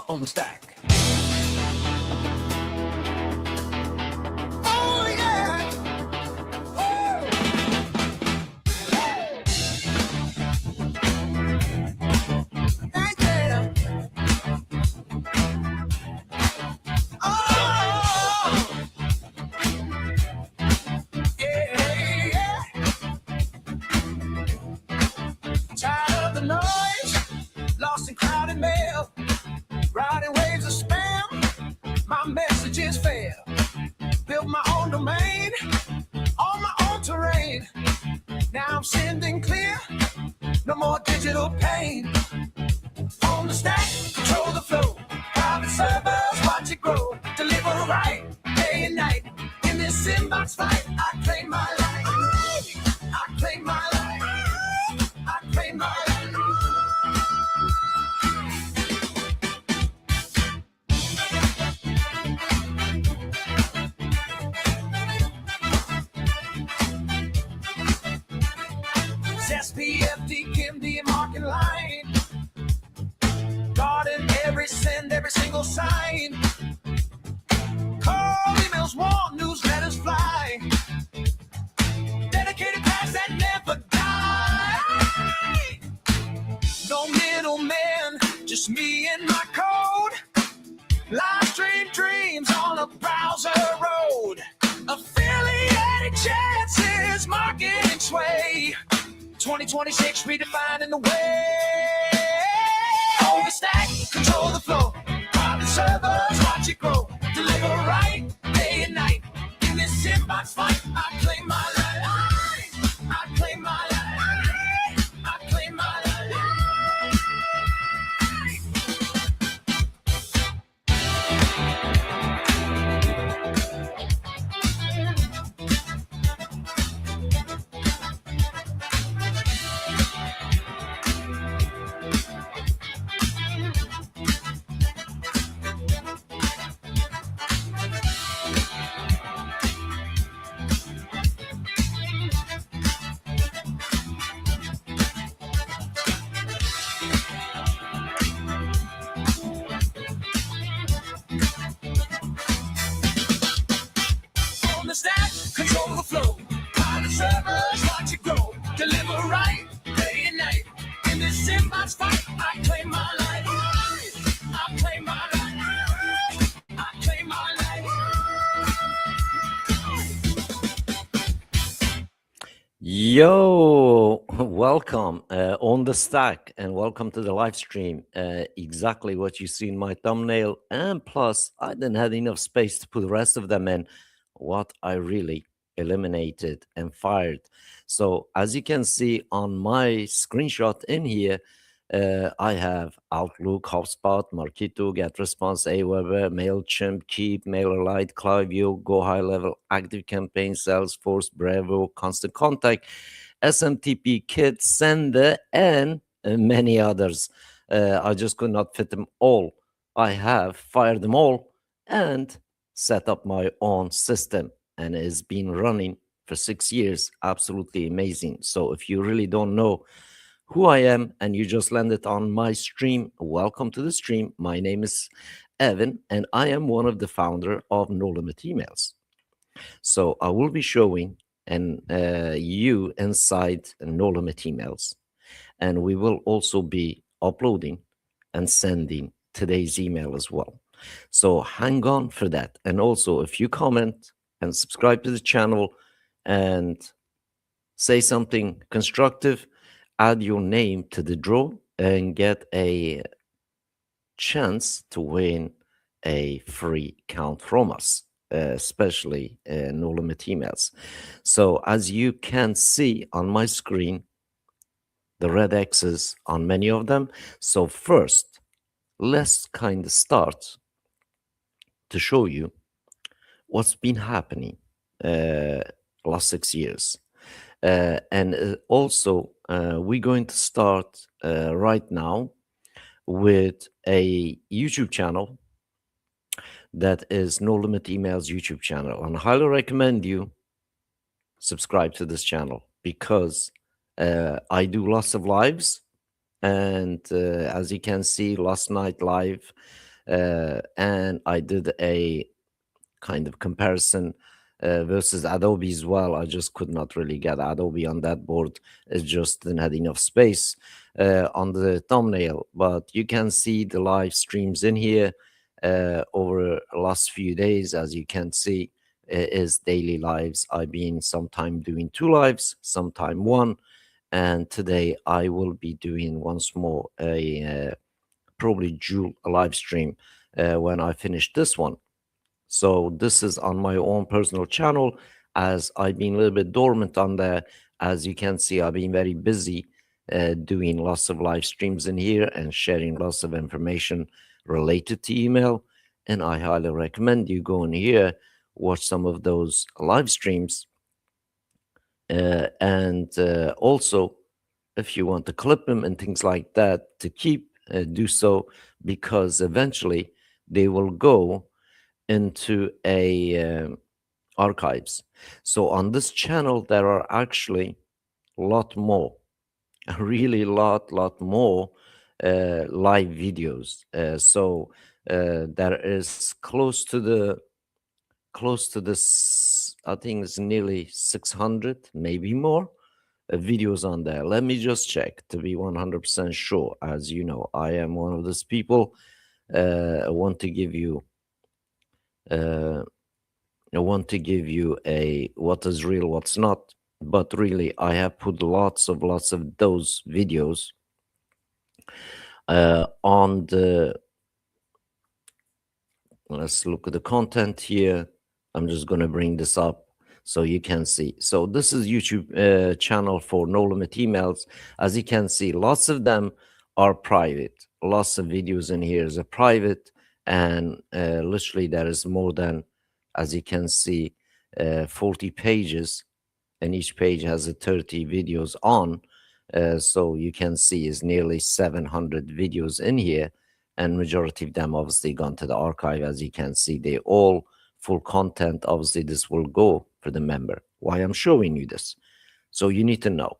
on the stack. Now I'm sending clear, no more digital pain. On the stack, control the flow. Private servers, watch it grow. Deliver right, day and night. In this inbox fight, I claim my life. I claim my life. I claim my life. SPF, DKIM, DMARC in line. Guarding every send, every single sign. Call, emails, warm, newsletters fly. Dedicated paths that never die. No middleman, just me and my code. Livestream dreams on a browser road. Affiliated chances, marketing sway. 2026 redefining the way. On the stack, control the flow. Private servers, watch it grow. Deliver right, day and night. In this inbox fight, I claim my life. I claim my life. I claim my life. The stack, control the flow. Private servers, watch it grow. Deliver right, day and night. In this inbox fight, I claim my life. I claim my life. I claim my life. Yo, welcome on the stack and welcome to the live stream. Exactly what you see in my thumbnail, and plus I didn't have enough space to put the rest of them in. What I really eliminated and fired. So as you can see on my screenshot in here, I have Outlook, HubSpot, Marketo, GetResponse, Aweber, MailChimp, Keep, MailerLite, Klaviyo, Go High Level, ActiveCampaign, Salesforce, Bravo, Constant Contact, SMTP, Kit, Sender, and many others. I just could not fit them all. I have fired them all and set up my own system, and it's been running for 6 years. Absolutely amazing. So if you really don't know who I am and you just landed on my stream, welcome to the stream. My name is Evan and I am one of the founder of No Limit Emails. So I will be showing you inside No Limit Emails, and we will also be uploading and sending today's email as well. So hang on for that. And also, if you comment and subscribe to the channel and say something constructive, add your name to the draw and get a chance to win a free account from us, especially No Limit Emails. So as you can see on my screen, the red X's on many of them. So first, let's kind of start to show you what's been happening last 6 years. And also, we're going to start right now with a YouTube channel that is No Limit Emails YouTube channel. And I highly recommend you subscribe to this channel because I do lots of lives. And as you can see, last night live, And I did a kind of comparison versus Adobe as well. I just could not really get Adobe on that board. It just didn't have enough space on the thumbnail. But you can see the live streams in here over the last few days. As you can see, it is daily lives. I've been sometime doing 2 lives, sometime 1. And today I will be doing once more a probably dual live stream when I finish this one. So this is on my own personal channel, as I've been a little bit dormant on there. As you can see, I've been very busy doing lots of live streams in here and sharing lots of information related to email. And I highly recommend you go in here, watch some of those live streams. And also, if you want to clip them and things like that to keep, do so, because eventually they will go into a archives. So on this channel, there are actually a lot more, a really lot more live videos. So there is close to this, I think it's nearly 600, maybe more videos on there. Let me just check to be 100% sure. As you know, I am one of those people. I want to give you a what is real, what's not. But really, I have put lots of those videos on the. Let's look at the content here. I'm just going to bring this up so you can see. So this is YouTube channel for No Limit Emails. As you can see, lots of them are private. Lots of videos in here is a private, and literally there is more than, as you can see, 40 pages, and each page has a 30 videos on. So you can see is nearly 700 videos in here, and majority of them obviously gone to the archive. As you can see, they all full content. Obviously, this will go for the member. Why I'm showing you this? So you need to know,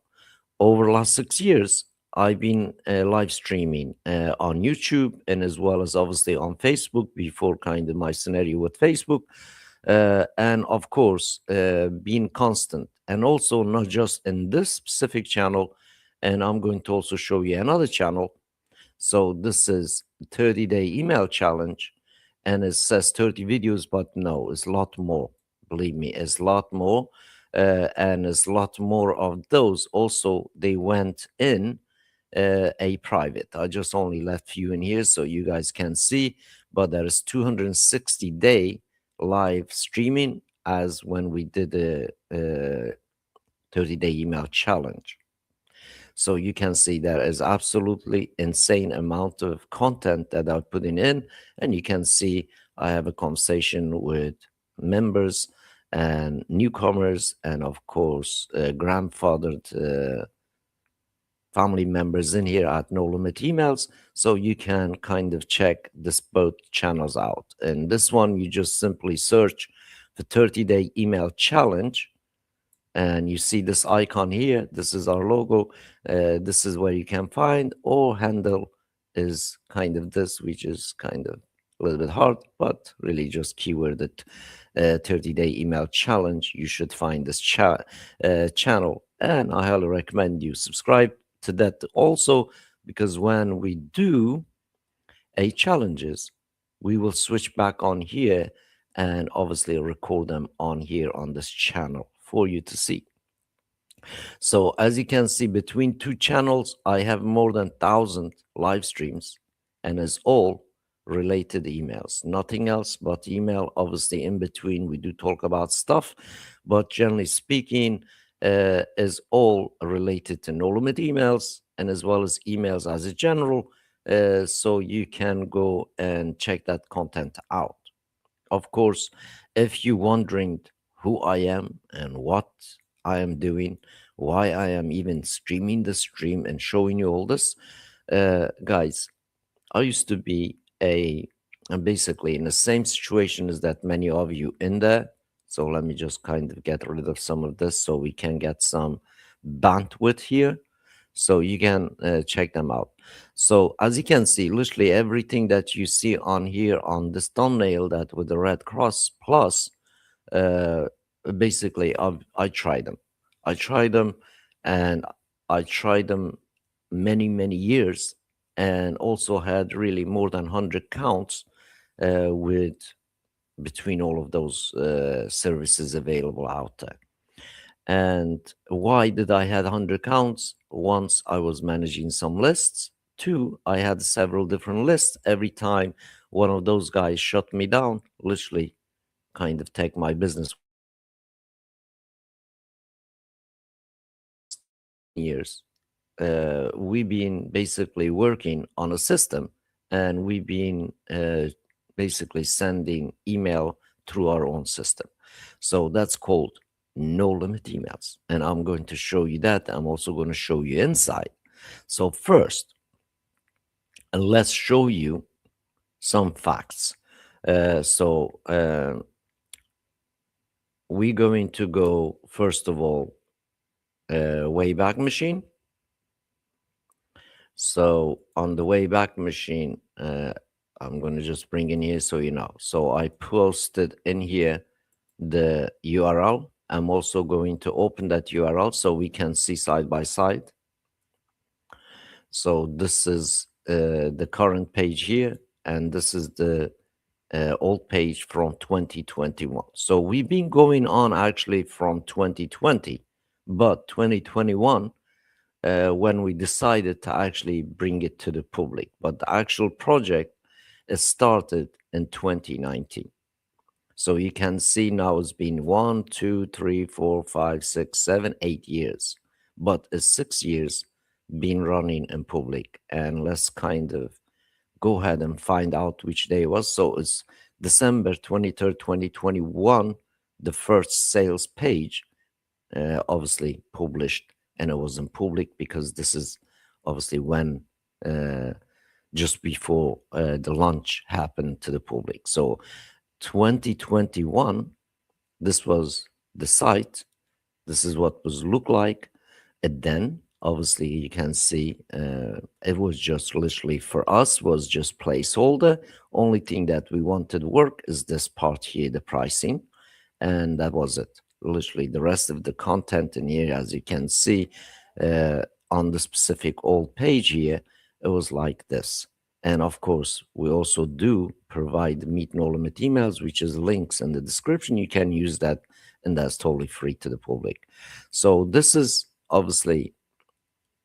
over the last 6 years, I've been live streaming on YouTube, and as well as obviously on Facebook before kind of my scenario with Facebook. And of course, being constant, and also not just in this specific channel. And I'm going to also show you another channel. So this is 30-day email challenge, and it says 30 videos, but no, it's a lot more. Believe me, it's a lot more. And it's a lot more of those. Also, they went in a private. I just only left few in here so you guys can see, but there is 260-day live streaming as when we did the 30-day email challenge. So you can see there is absolutely insane amount of content that I'm putting in, and you can see I have a conversation with members and newcomers, and of course grandfathered family members in here at No Limit Emails. So you can kind of check this both channels out. And this one, you just simply search for 30-day email challenge, and you see this icon here. This is our logo. This is where you can find, or handle is kind of this, which is kind of a little bit hard, but really just keyworded 30-day email challenge. You should find this channel, and I highly recommend you subscribe to that also, because when we do a challenges, we will switch back on here and obviously record them on here on this channel for you to see. So as you can see, between 2 channels, I have more than 1,000 live streams, and it's all related emails, nothing else but email. Obviously, in between, we do talk about stuff, but generally speaking, is all related to No Limit Emails, and as well as emails as a general. So you can go and check that content out. Of course, if you're wondering who I am and what I am doing, why I am even streaming the stream and showing you all this, guys, I used to be I'm basically in the same situation as that many of you in there. So let me just kind of get rid of some of this so we can get some bandwidth here. So you can check them out. So as you can see, literally everything that you see on here on this thumbnail, that with the red cross plus, uh, basically I tried them. I tried them, and I tried them many years, and also had really more than 100 counts with between all of those services available out there. And why did I had 100 counts? Once, I was managing some lists. Two, I had several different lists. Every time one of those guys shut me down, literally kind of take my business years. We've been basically working on a system, and we've been basically sending email through our own system. So that's called no limit emails. And I'm going to show you that. I'm also going to show you inside. So first, let's show you some facts. We're going to go, first of all, Wayback Machine. So on the Wayback Machine, I'm going to just bring in here so you know. So I posted in here the URL. I'm also going to open that URL so we can see side by side. So this is the current page here, and this is the old page from 2021. So we've been going on actually from 2020, but 2021, when we decided to actually bring it to the public. But the actual project is started in 2019. So you can see now it's been 1, 2, 3, 4, 5, 6, 7, 8 years. But it's 6 years been running in public. And let's kind of go ahead and find out which day it was. So it's December 23rd, 2021, the first sales page obviously published, and it was in public because this is obviously when just before the launch happened to the public. So 2021, this was the site. This is what was look like. And then obviously you can see it was just literally for us was just placeholder. Only thing that we wanted to work is this part here, the pricing, and that was it. Literally the rest of the content in here, as you can see on the specific old page here, it was like this. And of course, we also do provide meet no limit emails, which is links in the description. You can use that, and that's totally free to the public. So this is obviously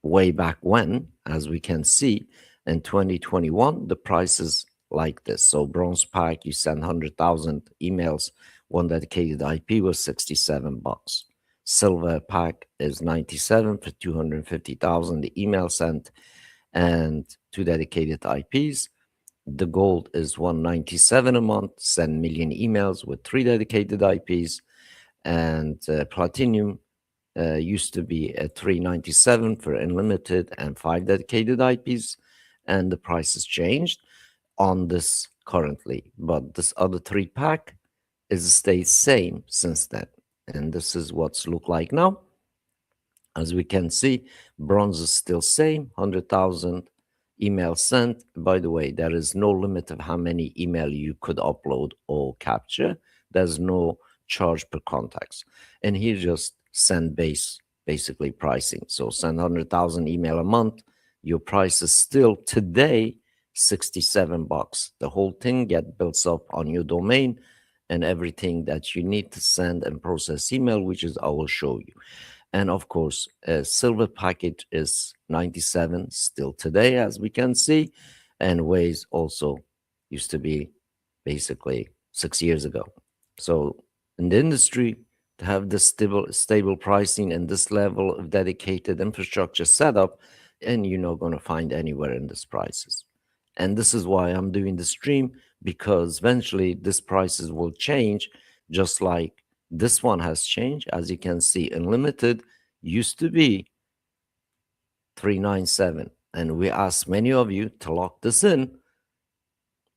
way back when, as we can see, in 2021, the prices like this. So bronze pack, you send 100,000 emails. One dedicated IP was $67. Silver pack is 97 for 250,000 email sent and 2 dedicated IPs. The gold is 197 a month, send million emails with 3 dedicated IPs. And platinum used to be at 397 for unlimited and 5 dedicated IPs, and the prices changed on this currently. But this other 3 pack is stayed same since then, and this is what's look like now. As we can see, bronze is still same, 100,000 emails sent. By the way, there is no limit of how many email you could upload or capture. There's no charge per contacts. And here just send basically pricing. So send 100,000 email a month. Your price is still today $67. The whole thing get built up on your domain and everything that you need to send and process email, which is I will show you. And of course, a silver package is 97 still today, as we can see, and ways also used to be basically 6 years ago. So in the industry, to have this stable pricing and this level of dedicated infrastructure setup, and you're not going to find anywhere in these prices. And this is why I'm doing the stream, because eventually these prices will change, just like this one has changed. As you can see, unlimited used to be 397, and we asked many of you to lock this in.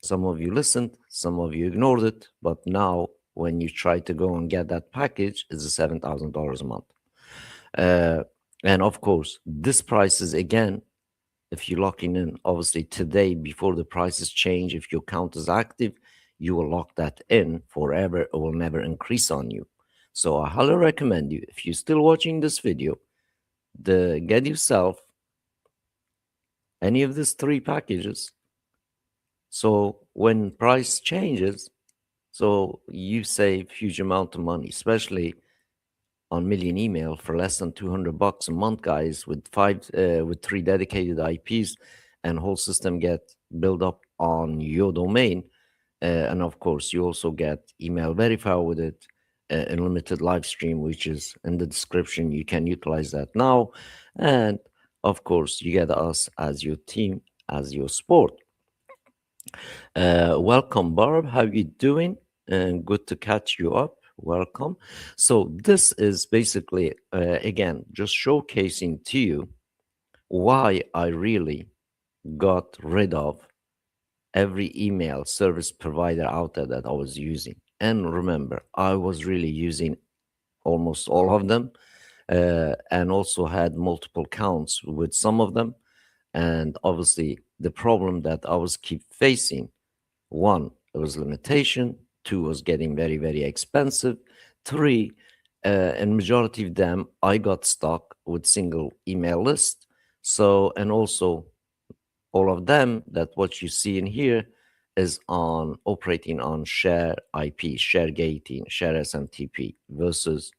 Some of you listened, some of you ignored it, but now when you try to go and get that package, it's $7,000 a month. And of course, this price is again, if you're locking in, obviously today before the prices change, if your account is active, you will lock that in forever. It will never increase on you. So I highly recommend you, if you're still watching this video, get yourself any of these 3 packages. So when price changes, so you save huge amount of money, especially on million email for less than $200 a month, guys, with 3 dedicated IPs, and whole system get built up on your domain. And of course, you also get email verify with it, unlimited live stream, which is in the description. You can utilize that now. And of course, you get us as your team, as your sport. Welcome, Barb. How you doing? And good to catch you up. Welcome. So this is basically, again, just showcasing to you why I really got rid of every email service provider out there that I was using. And remember, I was really using almost all of them, and also had multiple accounts with some of them. And obviously, the problem that I was keep facing, one, it was limitation. Two, was getting very, very expensive. Three, and majority of them, I got stuck with single email list. So, and also all of them, that what you see in here is on operating on share IP, share gating, share SMTP versus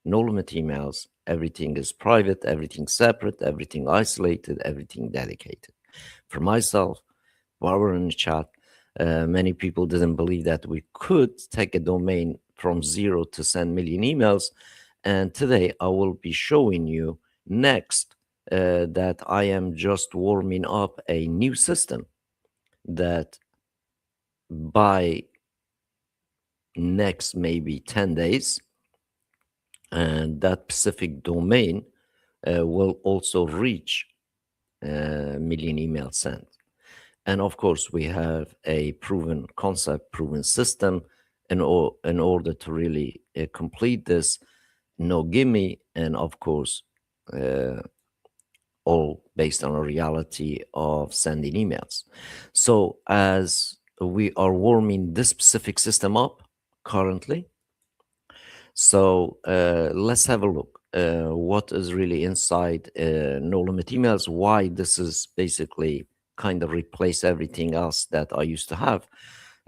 no limit emails. Everything is private, everything separate, everything isolated, everything dedicated. For myself, while we're in the chat, many people didn't believe that we could take a domain from zero to send million emails. And today I will be showing you next that I am just warming up a new system that by next maybe 10 days, and that specific domain will also reach million emails sent. And of course, we have a proven concept, proven system in order to really complete this. No gimme, and of course, all based on a reality of sending emails. So as we are warming this specific system up currently, so let's have a look. What is really inside no limit emails? Why this is basically kind of replace everything else that I used to have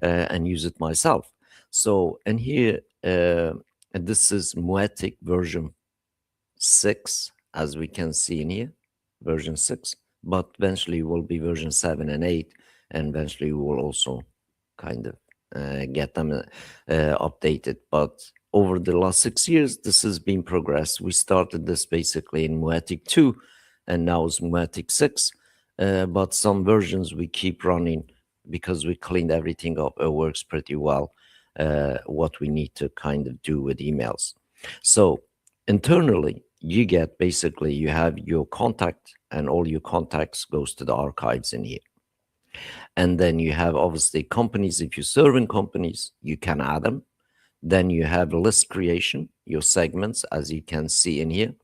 and use it myself. So and here, and this is Moetic version 6, as we can see in here, version 6. But eventually will be version 7 and 8, and eventually we will also kind of get them updated. But over the last 6 years, this has been progressed. We started this basically in Moetic 2, and now it's Moetic 6. But some versions we keep running because we cleaned everything up. It works pretty well, what we need to kind of do with emails. So internally, you get basically, you have your contact, and all your contacts goes to the archives in here. And then you have obviously companies. If you're serving companies, you can add them. Then you have list creation, your segments, as you can see in here.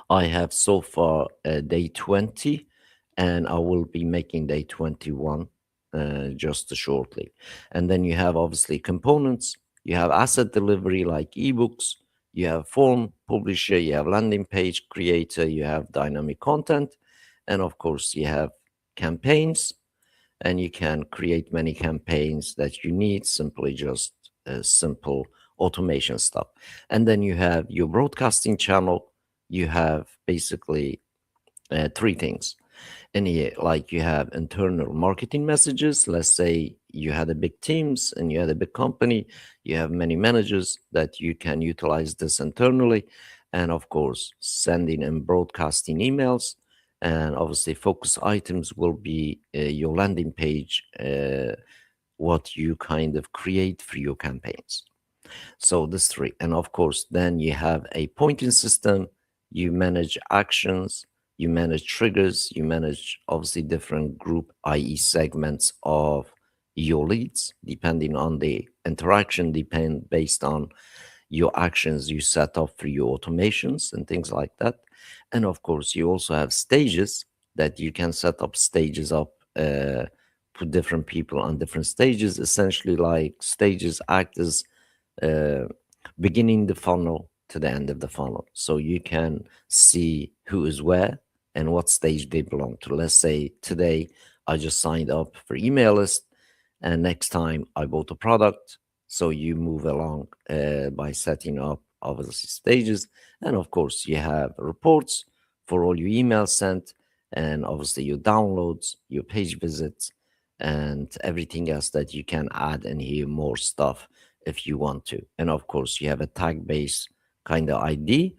I have so far day 20, and I will be making day 21 just shortly. And then you have obviously components. You have asset delivery like ebooks. You have form publisher. You have landing page creator. You have dynamic content. And of course, you have campaigns. And you can create many campaigns that you need, simply just simple automation stuff. And then you have your broadcasting channel. You have basically 3 things in here. Like you have internal marketing messages. Let's say you had a big teams and you had a big company, you have many managers that you can utilize this internally. And of course, sending and broadcasting emails. And obviously focus items will be your landing page, what you kind of create for your campaigns. So this 3. And of course, then you have a pointing system. You manage actions, you manage triggers, you manage obviously different group, i.e. segments of your leads, depending on the interaction, based on your actions you set up for your automations and things like that. And of course, you also have stages that you can set up stages up, put different people on different stages. Essentially, like stages act as uh, beginning the funnel to the end of the funnel. So you can see who is where and what stage they belong to. Let's say today I just signed up for email list, and next time I bought a product. So you move along by setting up obviously stages. And of course, you have reports for all your emails sent, and obviously your downloads, your page visits, and everything else that you can add in here, more stuff if you want to. And of course, you have a tag based kind of ID.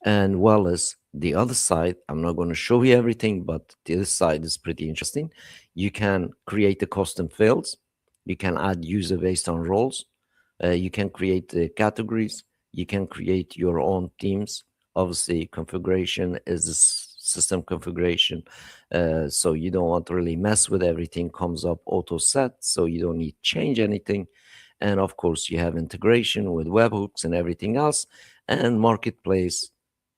And well as the other side, I'm not going to show you everything, but the other side is pretty interesting. You can create the custom fields. You can add user based on roles. You can create the categories. You can create your own themes. Obviously, configuration is the system configuration. So you don't want to really mess with everything. Comes up auto set, so you don't need to change anything. And of course, you have integration with webhooks and everything else. And marketplace,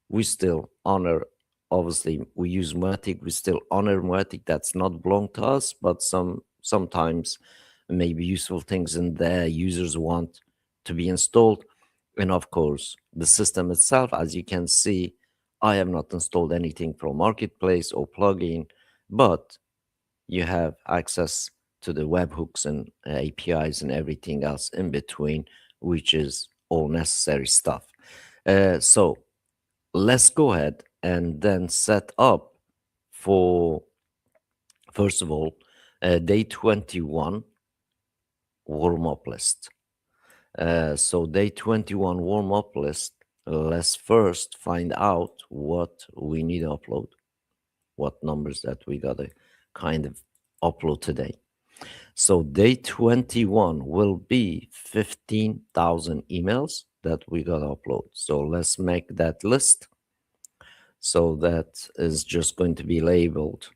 we still honor, obviously we use Matic, we still honor Matic. That's not belong to us, but sometimes maybe useful things in there users want to be installed. And of course, the system itself, as you can see, I have not installed anything from marketplace or plugin, but you have access to the webhooks and APIs and everything else in between, which is all necessary stuff. So let's go ahead and then set up for, first of all, day 21 warm-up list. So day 21 warm-up list, let's first find out what we need to upload, what numbers that we gotta kind of upload today. So day 21 will be 15,000 emails that we gotta upload. So let's make that list. So that is just going to be labeled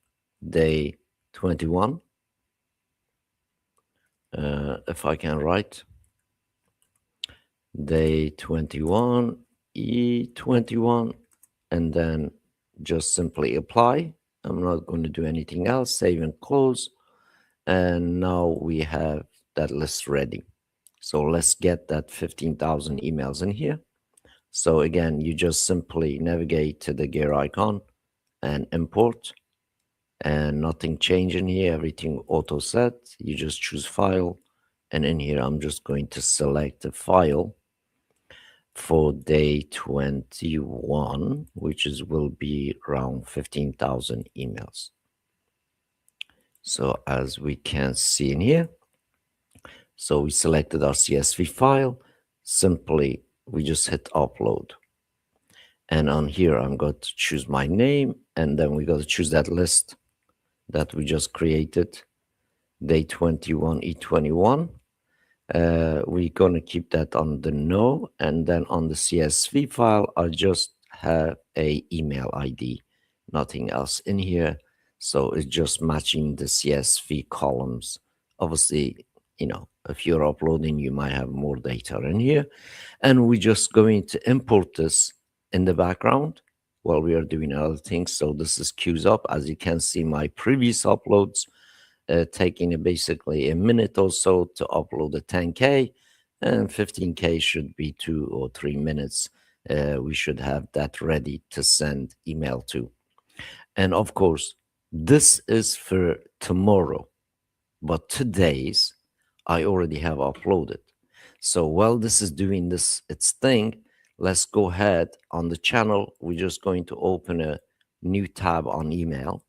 day 21. If I can write day 21, E21, and then just simply apply. I'm not going to do anything else, save and close. And now we have that list ready. So let's get that 15,000 emails in here. So again, you just simply navigate to the gear icon and import, and nothing changing here, everything auto set. You just choose file, and in here I'm just going to select the file for day 21, which will be around 15,000 emails. So as we can see in here, so we selected our CSV file. Simply we just hit upload, and on here I'm going to choose my name, and then we got to choose that list that we just created, day 21 E21. We're gonna keep that on the no, and then on the CSV file I just have a email ID, nothing else in here. So it's just matching the CSV columns. Obviously, you know, if you're uploading, you might have more data in here, and we're just going to import this in the background while we are doing other things. So this is queues up. As you can see, my previous uploads taking basically a minute or so to upload a 10K, and 15K should be 2 or 3 minutes. We should have that ready to send email to. And of course, this is for tomorrow, but today's I already have uploaded. So while this is doing its thing, let's go ahead on the channel. We're just going to open a new tab on email.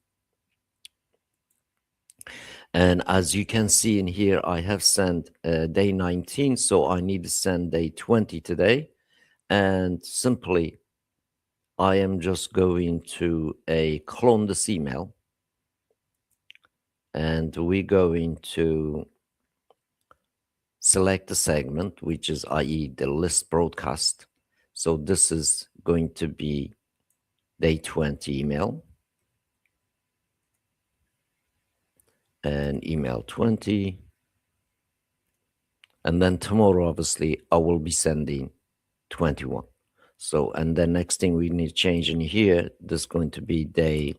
And as you can see in here, I have sent day 19, so I need to send day 20 today. And simply, I am just going to clone this email. And we're going to select the segment, which is i.e. the list broadcast. So this is going to be day 20 email. And email 20. And then tomorrow, obviously, I will be sending 21. So, and the next thing we need to change in here, this is going to be day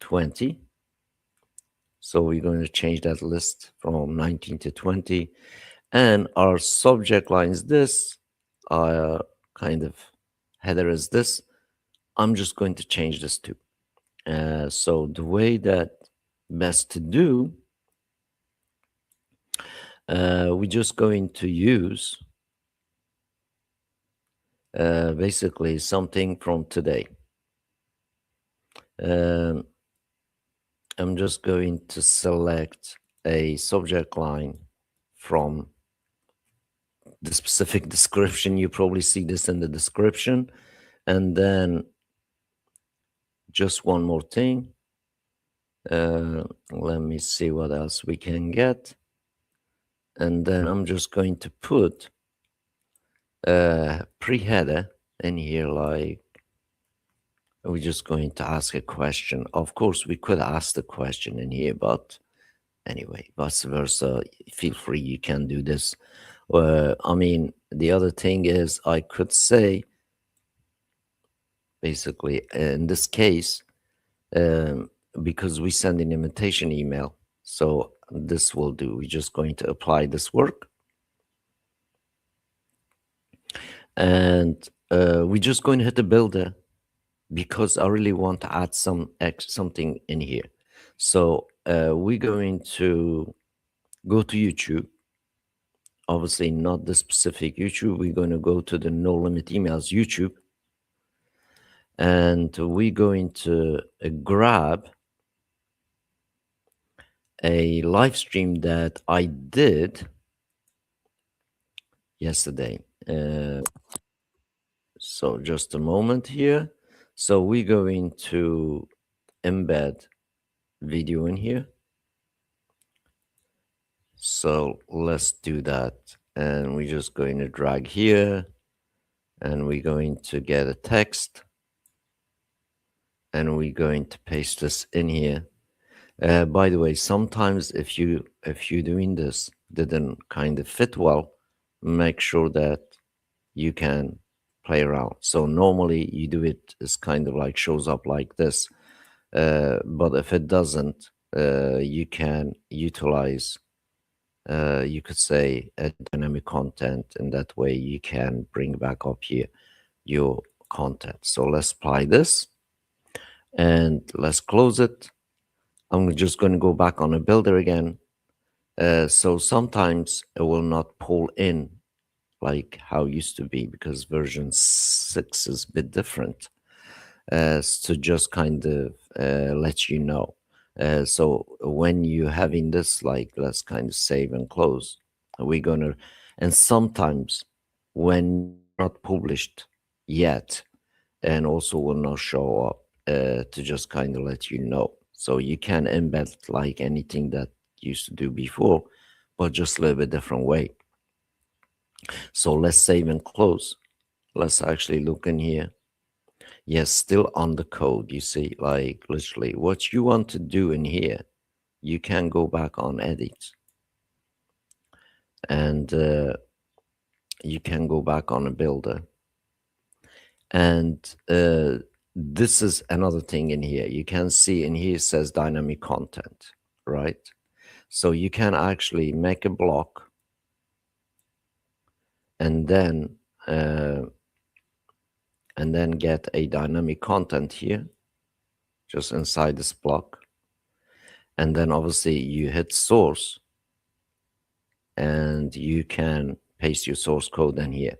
20. So we're going to change that list from 19 to 20. And our subject line is this, kind of header is this. I'm just going to change this too. So the way that best to do, we're just going to use basically something from today. I'm just going to select a subject line from the specific description. You probably see this in the description. And then just one more thing. Let me see what else we can get. And then I'm just going to put a pre-header in here, like we're just going to ask a question. Of course, we could ask the question in here, but anyway, vice versa, feel free, you can do this. I mean, the other thing is I could say, basically, in this case, because we send an invitation email, so this will do. We're just going to apply this work. And we're just going to hit the builder because I really want to add something in here. So we're going to go to YouTube. Obviously not the specific YouTube. We're going to go to the No Limit Emails YouTube. And we're going to grab a live stream that I did yesterday. So just a moment here. So we're going to embed video in here. So let's do that. And we're just going to drag here and we're going to get a text and we're going to paste this in here. By the way, sometimes if you're doing this didn't kind of fit well, make sure that you can play around. So normally you do it, it's kind of like shows up like this. But if it doesn't, you can utilize, you could say, a dynamic content, and that way you can bring back up here your content. So let's apply this and let's close it. I'm just going to go back on a builder again. So sometimes it will not pull in like how it used to be because version 6 is a bit different. To just kind of let you know. So when you're having this, like, let's kind of save and close. We're gonna, and sometimes when not published yet, and also will not show up, to just kind of let you know. So you can embed like anything that used to do before, but just a little bit different way. So let's save and close. Let's actually look in here. Yes, still on the code, you see, like literally what you want to do in here, you can go back on edit and you can go back on a builder. And this is another thing in here. You can see in here it says dynamic content, right? So you can actually make a block and then get a dynamic content here, just inside this block. And then obviously you hit source and you can paste your source code in here,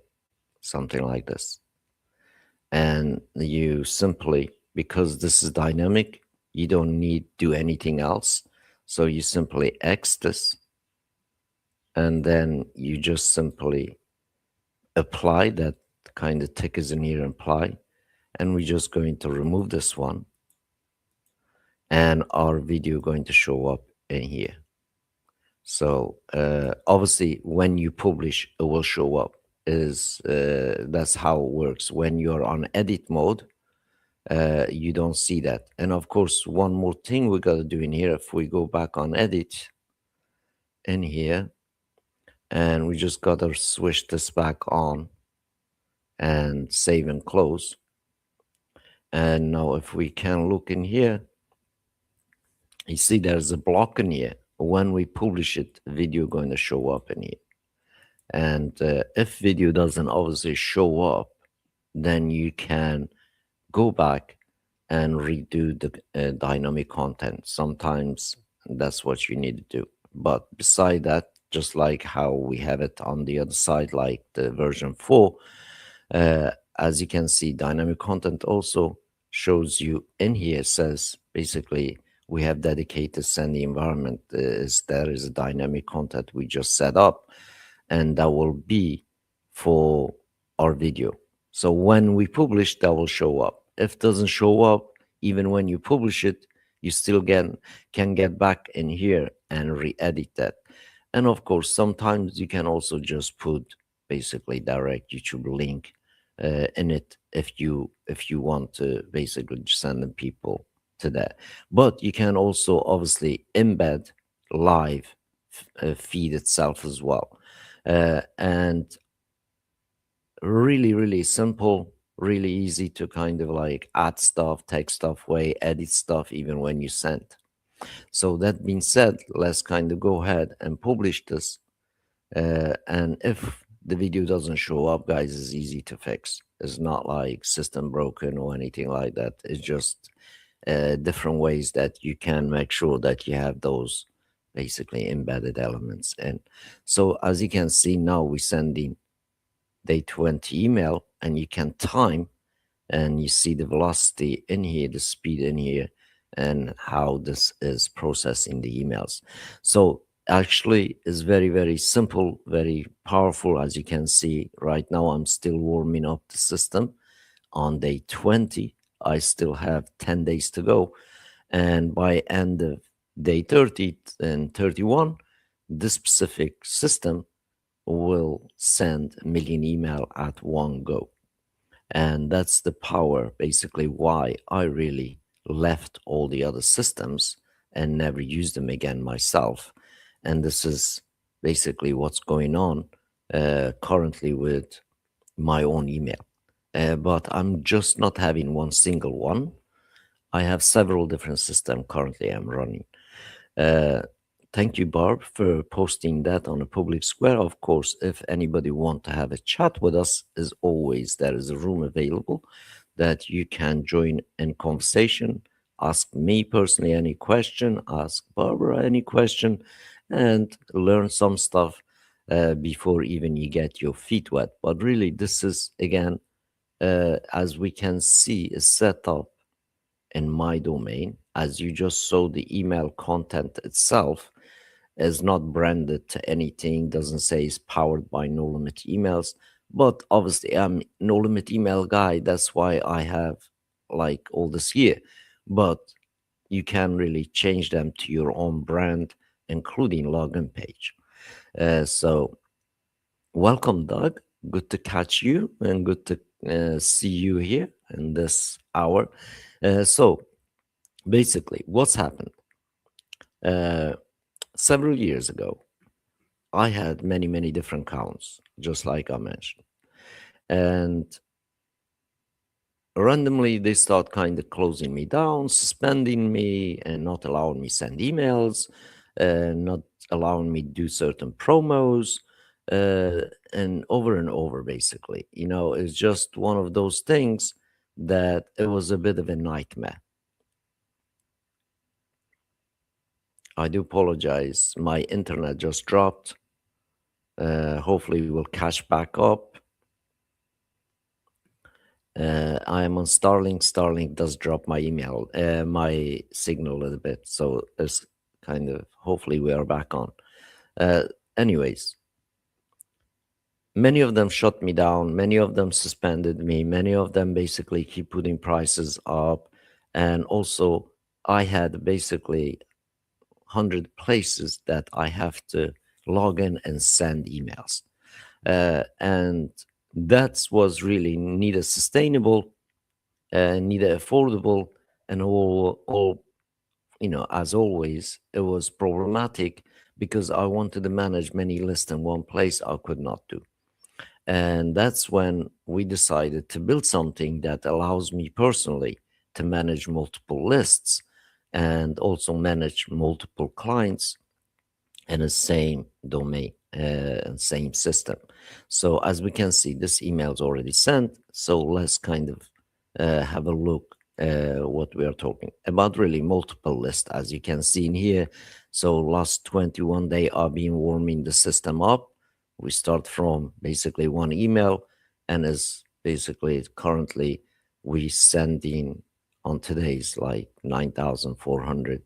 something like this. And you simply, because this is dynamic, you don't need to do anything else. So you simply X this and then you just simply apply that kind of tick is in here and apply. And we're just going to remove this one. And our video going to show up in here. So obviously when you publish, it will show up. That's how it works. When you're on edit mode, you don't see that. And of course, one more thing we got to do in here, if we go back on edit in here, and we just got to switch this back on and save and close. And now if we can look in here, you see there's a block in here. When we publish it, video going to show up in here. And if video doesn't obviously show up, then you can go back and redo the dynamic content. Sometimes that's what you need to do. But beside that, just like how we have it on the other side, like the version 4, as you can see, dynamic content also shows you in here, says basically we have dedicated Sandy environment. There is a dynamic content we just set up, and that will be for our video. So when we publish, that will show up. If it doesn't show up, even when you publish it, you still can get back in here and re-edit that. And of course, sometimes you can also just put basically direct YouTube link in it if you want to basically send them people to that. But you can also obviously embed live feed itself as well. And really simple, really easy to kind of like add stuff, take stuff away, edit stuff even when you send. So that being said, let's kind of go ahead and publish this. And if the video doesn't show up, guys, it's easy to fix. It's not like system broken or anything like that. It's just different ways that you can make sure that you have those basically embedded elements. And so as you can see now, we're sending day 20 email, and you can time, and you see the velocity in here, the speed in here, and how this is processing the emails. So actually it's very simple, very powerful. As you can see right now, I'm still warming up the system on day 20. I still have 10 days to go, and by end of day 30 and 31, this specific system will send a million email at one go. And that's the power, basically, why I really left all the other systems and never used them again myself. And this is basically what's going on currently with my own email. But I'm just not having one single one. I have several different systems currently I'm running. Thank you, Barb, for posting that on a public square. Of course, if anybody want to have a chat with us, as always, there is a room available that you can join in conversation. Ask me personally any question, ask Barbara any question, and learn some stuff before even you get your feet wet. But really, this is, again, as we can see, is set up in my domain. As you just saw, the email content itself is not branded to anything, doesn't say it's powered by No Limit Emails. But obviously, I'm No Limit Email guy. That's why I have like all this here. But you can really change them to your own brand, including login page. So welcome, Doug. Good to catch you and good to see you here in this hour. So basically, what's happened? Several years ago, I had many different accounts, just like I mentioned. And randomly, they start kind of closing me down, suspending me, and not allowing me send emails, not allowing me do certain promos, and over, basically. You know, it's just one of those things that it was a bit of a nightmare. I do apologize. My internet just dropped. Hopefully we'll catch back up. I am on Starlink. Starlink does drop my email, my signal a little bit. So it's kind of, hopefully we are back on. Anyways, many of them shut me down. Many of them suspended me. Many of them basically keep putting prices up. And also I had basically 100 places that I have to log in and send emails. And that was really neither sustainable, neither affordable, and all, you know, as always, it was problematic because I wanted to manage many lists in one place. I could not do. And that's when we decided to build something that allows me personally to manage multiple lists and also manage multiple clients in the same domain and same system. So as we can see, this email is already sent. So let's kind of have a look what we are talking about. Really multiple lists, as you can see in here. So last 21 days I've been warming the system up. We start from basically one email, and is basically currently we sending on today's like 9,400,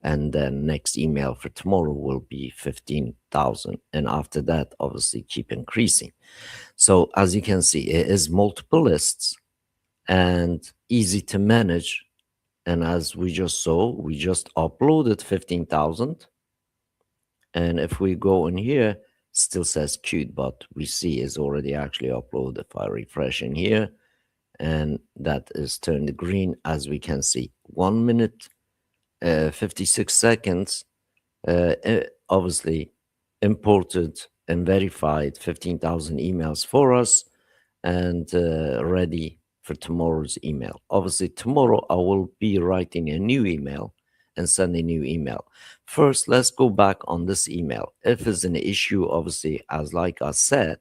and then next email for tomorrow will be 15,000, and after that obviously keep increasing. So as you can see, it is multiple lists and easy to manage. And as we just saw, we just uploaded 15,000, and if we go in here, still says queued, but we see is already actually uploaded. If I refresh in here, and that is turned green, as we can see, 1 minute 56 seconds, obviously imported and verified 15,000 emails for us, and ready for tomorrow's email. Obviously, tomorrow I will be writing a new email and send a new email. First, let's go back on this email. If it's an issue, obviously, as like I said,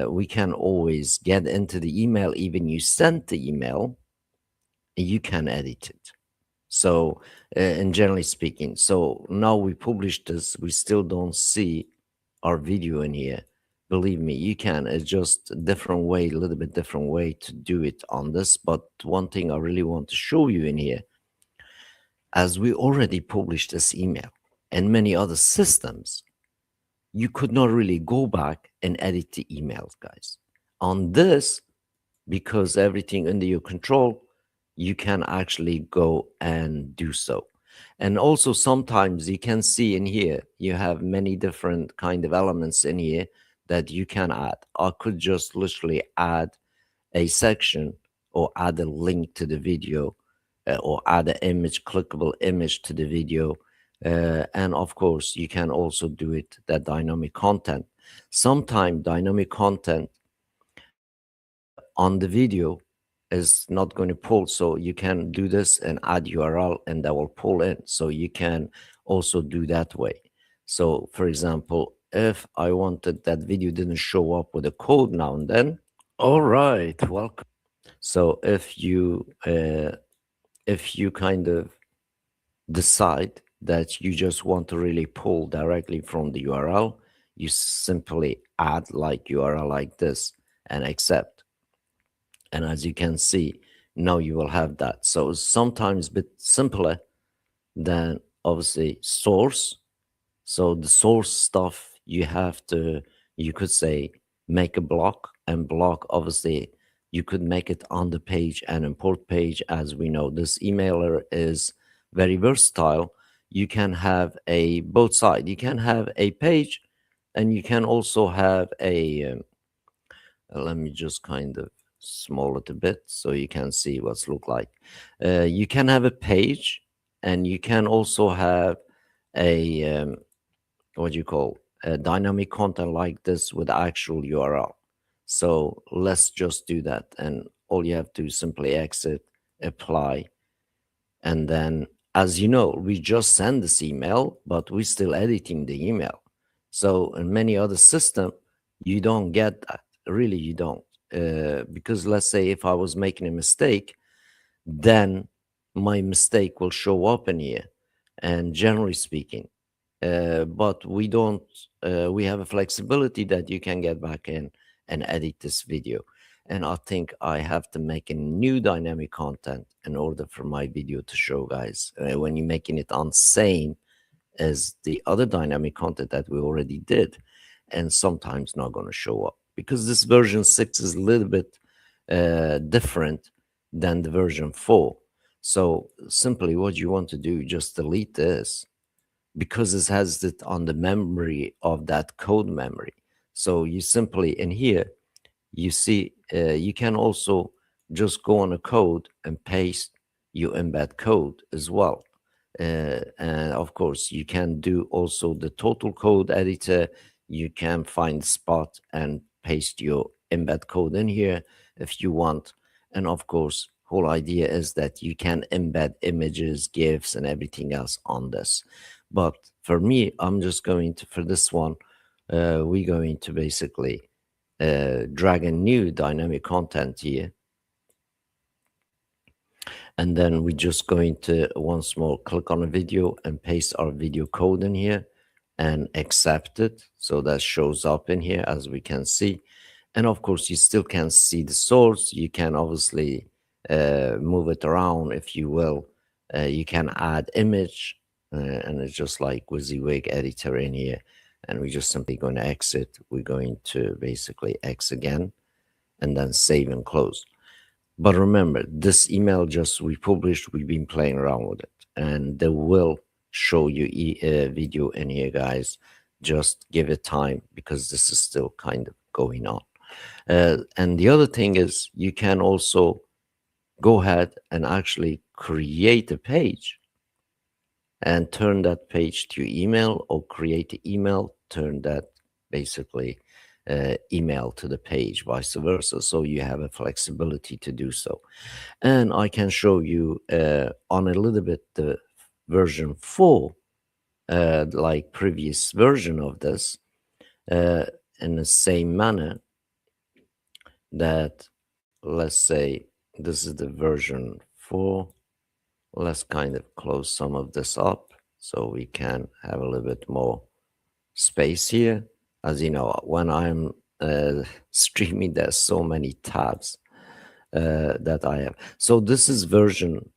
we can always get into the email. Even you sent the email, you can edit it. So, and generally speaking, so now we published this, we still don't see our video in here. Believe me, you can. It's just a different way, a little bit different way to do it on this. But one thing I really want to show you in here, as we already published this email and many other systems, you could not really go back and edit the emails, guys. On this, because everything under your control, you can actually go and do so. And also sometimes you can see in here, you have many different kind of elements in here that you can add. I could just literally add a section or add a link to the video, or add an image, clickable image to the video. And of course, you can also do it, that dynamic content. Sometimes dynamic content on the video is not going to pull, so you can do this and add URL and that will pull in, so you can also do that way. So for example, if I wanted that video didn't show up with a code now and then, all right, welcome. So if you kind of decide that you just want to really pull directly from the URL, you simply add like URL like this and accept. And as you can see, now you will have that. So it's sometimes a bit simpler than obviously source. So the source stuff, you have to, you could say, make a block, and block, obviously, you could make it on the page and import page. As we know, this emailer is very versatile. You can have a both side. You can have a page, and you can also have a, let me just kind of small it a bit so you can see what's look like. You can have a page, and you can also have a, what do you call, dynamic content like this with actual URL. So let's just do that, and all you have to simply exit, apply, and then, as you know, we just send this email, but we're still editing the email. So in many other system, you don't get that. Really, you don't. Because let's say if I was making a mistake, then my mistake will show up in here. And generally speaking, but we don't, we have a flexibility that you can get back in and edit this video. And I think I have to make a new dynamic content in order for my video to show, guys. When you're making it on same as the other dynamic content that we already did, and sometimes not going to show up, because this version 6 is a little bit different than the version 4. So simply what you want to do, just delete this, because it has it on the memory of that code memory. So you simply, in here, you see, you can also just go on a code and paste your embed code as well. And of course, you can do also the total code editor. You can find spot and paste your embed code in here if you want. And of course, whole idea is that you can embed images, GIFs, and everything else on this. But for me, I'm just going to, for this one, we're going to basically drag a new dynamic content here. And then we're just going to once more click on a video and paste our video code in here and accept it. So that shows up in here, as we can see. And of course, you still can see the source. You can obviously move it around if you will. You can add image, and it's just like WYSIWYG editor in here. And we're just simply going to exit. We're going to basically X again, and then save and close. But remember, this email just we published, we've been playing around with it, and they will show you a video in here, guys. Just give it time, because this is still kind of going on. And the other thing is, you can also go ahead and actually create a page and turn that page to email, or create an email, turn that basically email to the page, vice versa. So you have a flexibility to do so. And I can show you on a little bit the version 4, like previous version of this, in the same manner that, let's say this is the version 4. Let's kind of close some of this up so we can have a little bit more space here. As you know, when I'm streaming, there's so many tabs that I have. So this is version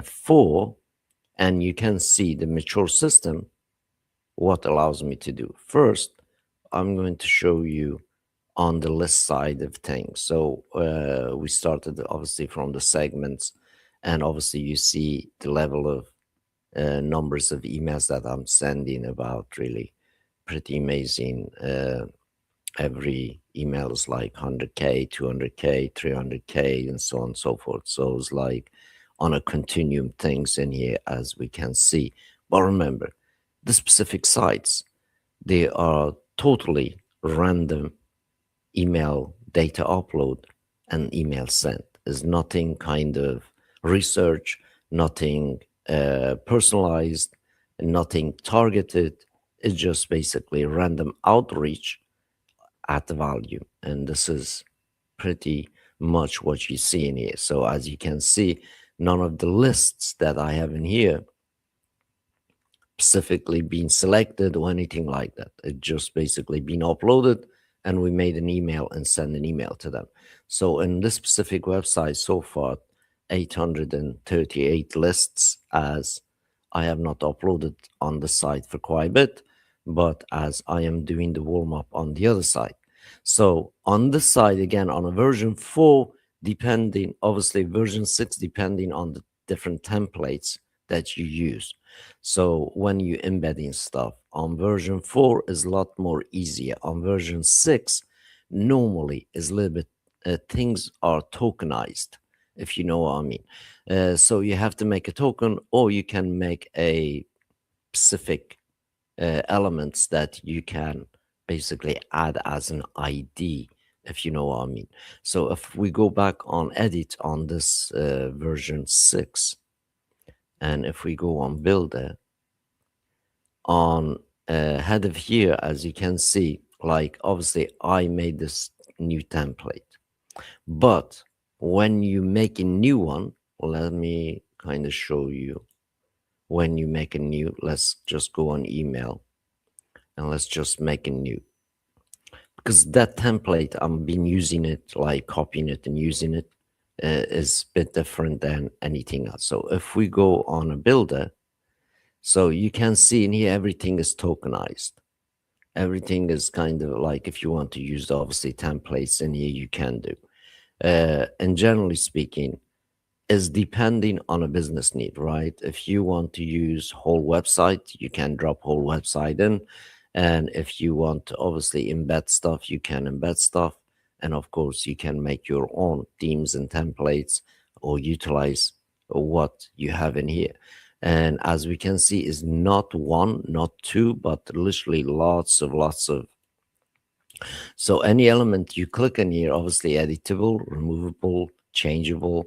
4, and you can see the mature system, what allows me to do. First, I'm going to show you on the list side of things. So we started obviously from the segments, and obviously you see the level of numbers of emails that I'm sending about. Really pretty amazing. Every email is like 100K, 200K, 300K, and so on and so forth. So it's like on a continuum things in here, as we can see. But remember, the specific sites, they are totally random email data upload and email sent. There's nothing kind of research, nothing personalized, nothing targeted. It's just basically random outreach at the volume. And this is pretty much what you see in here. So as you can see, none of the lists that I have in here specifically been selected or anything like that. It just basically been uploaded, and we made an email and send an email to them. So in this specific website so far, 838 lists, as I have not uploaded on the site for quite a bit, but as I am doing the warm-up on the other side. So on this side, again, on a version 4, depending, obviously version 6, depending on the different templates that you use. So when you embedding stuff on version 4 is a lot more easier. On version 6, normally is a little bit, things are tokenized, if you know what I mean. So you have to make a token, or you can make a specific elements that you can basically add as an ID, if you know what I mean. So if we go back on edit on this version 6, and if we go on builder, on head of here, as you can see, like obviously I made this new template. But when you make a new one, let me kind of show you. When you make a new, let's just go on email, and let's just make a new. Because that template, I've been using it, like copying it and using it, is a bit different than anything else. So if we go on a builder, so you can see in here, everything is tokenized. Everything is kind of like, if you want to use obviously templates in here, you can do. And generally speaking, is depending on a business need, right? If you want to use whole website, you can drop whole website in. And if you want to obviously embed stuff, you can embed stuff. And of course, you can make your own themes and templates, or utilize what you have in here. And as we can see, is not one, not two, but literally lots of So any element you click on here, obviously editable, removable, changeable,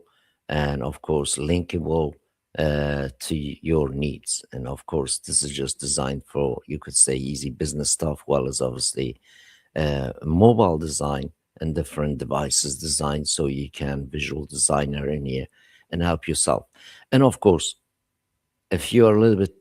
and of course linkable to your needs. And of course, this is just designed for, you could say, easy business stuff, well as obviously mobile design and different devices design, so you can visual designer in here and help yourself. And of course, if you're a little bit,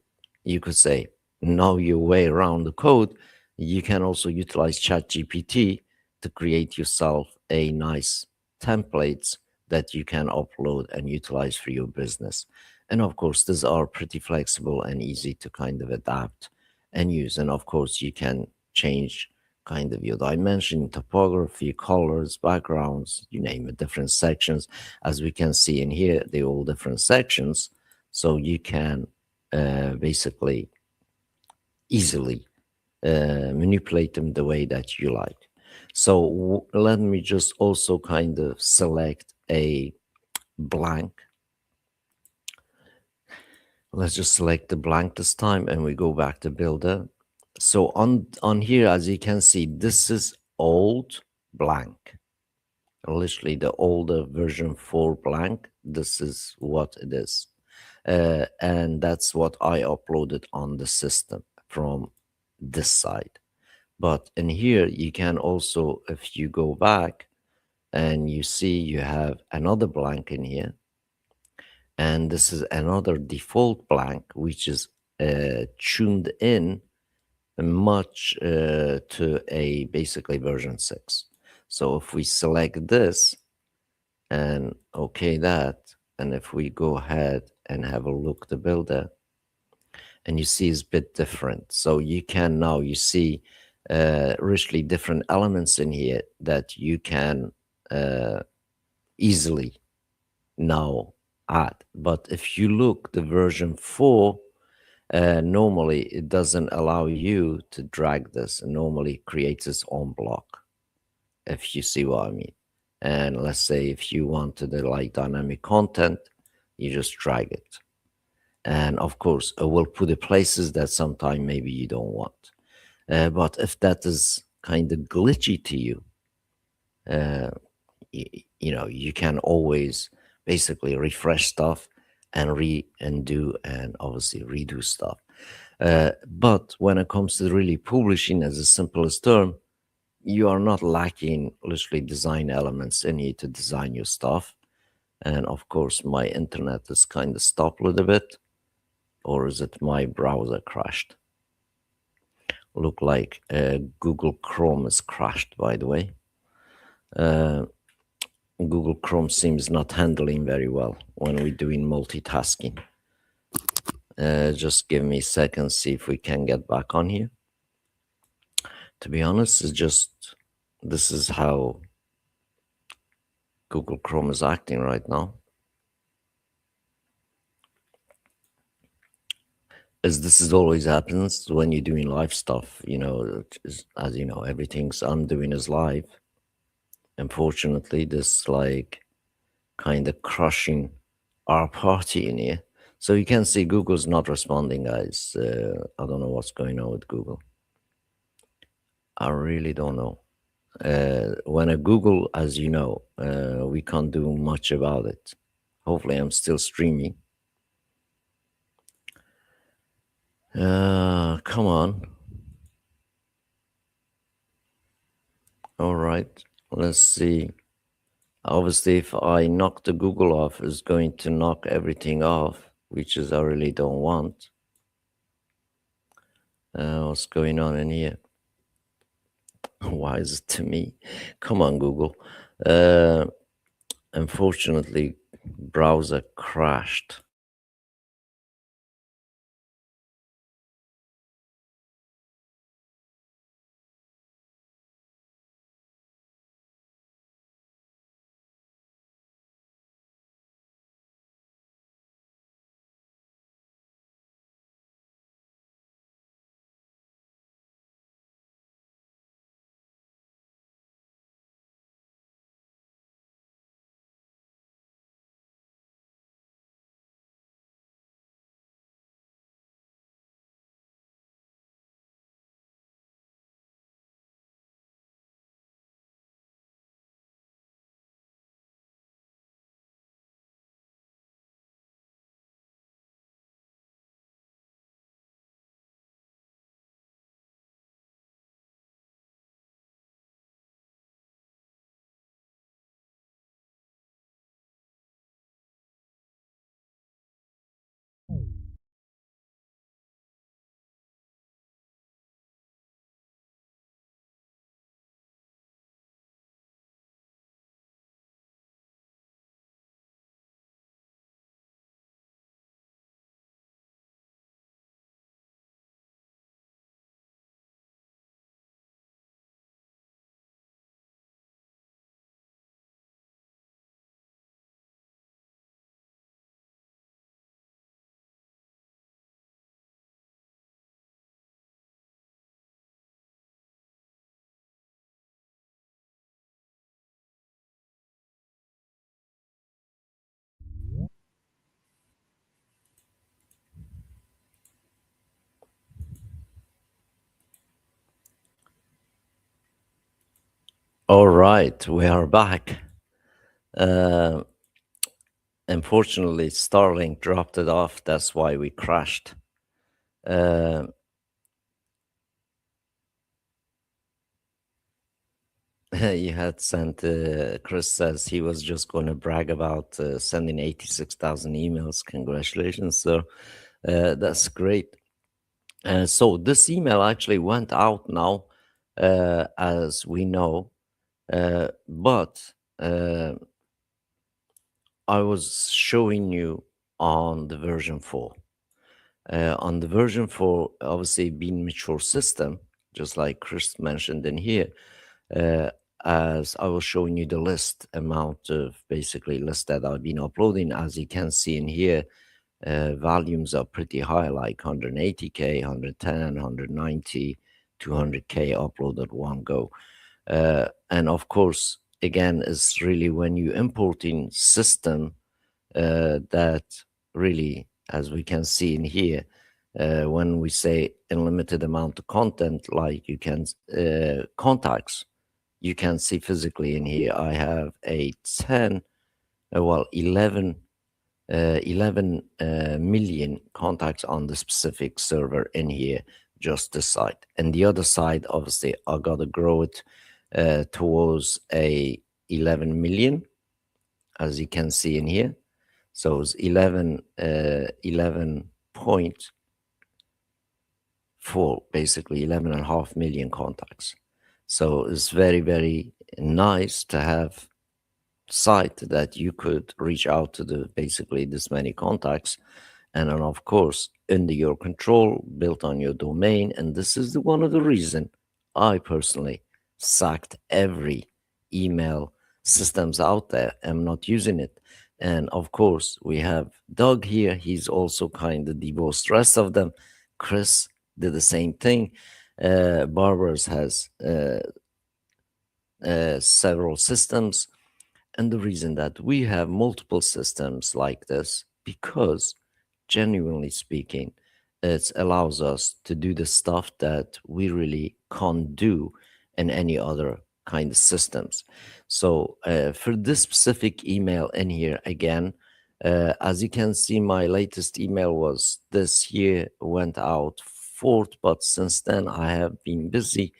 you could say, know your way around the code, you can also utilize ChatGPT to create yourself a nice templates that you can upload and utilize for your business. And of course, these are pretty flexible and easy to kind of adapt and use. And of course, you can change kind of your dimension, topography, colors, backgrounds, you name it, different sections. As we can see in here, they're all different sections. So you can basically easily manipulate them the way that you like. So let me just also kind of select a blank. Let's just select the blank this time and we go back to builder. So on here, as you can see, this is old blank. Literally the older version 4 blank. This is what it is. And that's what I uploaded on the system from this side. But in here, you can also, if you go back and you see you have another blank in here, and this is another default blank, which is tuned in much to a basically version 6. So if we select this and okay that, and if we go ahead and have a look the builder, and you see it's a bit different. So you can now, you see richly different elements in here that you can easily now add. But if you look the version 4, normally it doesn't allow you to drag this, and normally creates its own block, if you see what I mean. And let's say if you wanted to like dynamic content, you just drag it. And of course, it will put the places that sometime maybe you don't want. But if that is kind of glitchy to you, you know, you can always basically refresh stuff and do and obviously redo stuff. But when it comes to really publishing as the simplest term, you are not lacking literally design elements in here to design your stuff. And of course, my internet is kind of stopped a little bit. Or is it my browser crashed? Look like Google Chrome is crashed, by the way. Google Chrome seems not handling very well when we're doing multitasking. Just give me a second, see if we can get back on here. To be honest, it's just, this is how Google Chrome is acting right now. As this is always happens when you're doing live stuff, you know, as you know, everything's I'm doing is live. Unfortunately, this like kind of crushing our party in here. So you can see Google's not responding, guys. I don't know what's going on with Google. I really don't know. When a Google, as you know, we can't do much about it. Hopefully, I'm still streaming. Come on. All right, let's see. Obviously, if I knock the Google off, it's going to knock everything off, which is I really don't want. What's going on in here? Why is it to me? Come on, Google. Unfortunately, browser crashed. All right, we are back. Uh, Unfortunately, Starlink dropped it off. That's why we crashed. Uh, you had sent, Chris says he was just going to brag about sending 86,000 emails. Congratulations, sir. That's great. So this email actually went out now, as we know, but I was showing you on the version 4. On the version 4, obviously being mature system, just like Chris mentioned in here, uh, as I was showing you the list amount of basically list that I've been uploading. As you can see in here, volumes are pretty high, like 180k, 110, 190, 200k uploaded one go. And of course, again, it's really when you importing system that really, as we can see in here, when we say unlimited amount of content, like you can contacts, you can see physically in here, I have a 10, well, 11 million contacts on the specific server in here, just this side. And the other side, obviously, I gotta grow it towards a 11 million, as you can see in here. So it's 11.4, basically 11.5 million contacts. So it's very, very nice to have site that you could reach out to the basically this many contacts, and then of course under your control, built on your domain. And this is the one of the reason I personally sacked every email systems out there. I'm not using it. And of course we have Doug here, he's also kind of divorced rest of them. Chris did the same thing. Barbers has several systems. And the reason that we have multiple systems like this, because genuinely speaking, it allows us to do the stuff that we really can't do in any other kind of systems. So for this specific email in here, again, as you can see, my latest email was this year, went out 4th, but since then I have been busy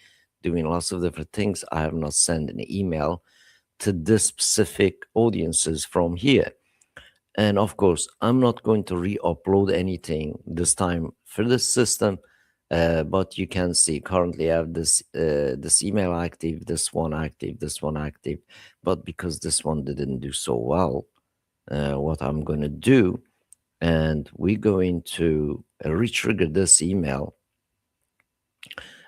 doing lots of different things. I have not sent an email to this specific audiences from here. And of course, I'm not going to re-upload anything this time for this system, but you can see currently I have this email active, this one active, this one active. But because this one didn't do so well, what I'm going to do, and we're going to re-trigger this email,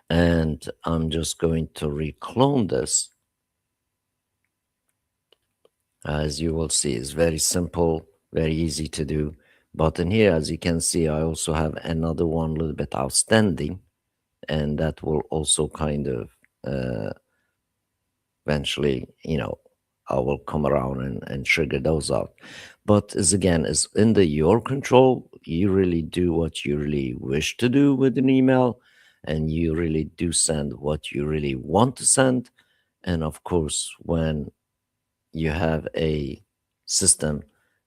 and I'm just going to reclone this. As you will see, it's very simple, very easy to do. But in here, as you can see, I also have another one a little bit outstanding, and that will also kind of eventually, I will come around and trigger those out. But as again, it's in your control. You really do what you really wish to do with an email, and you really do send what you really want to send. And of course, when you have a system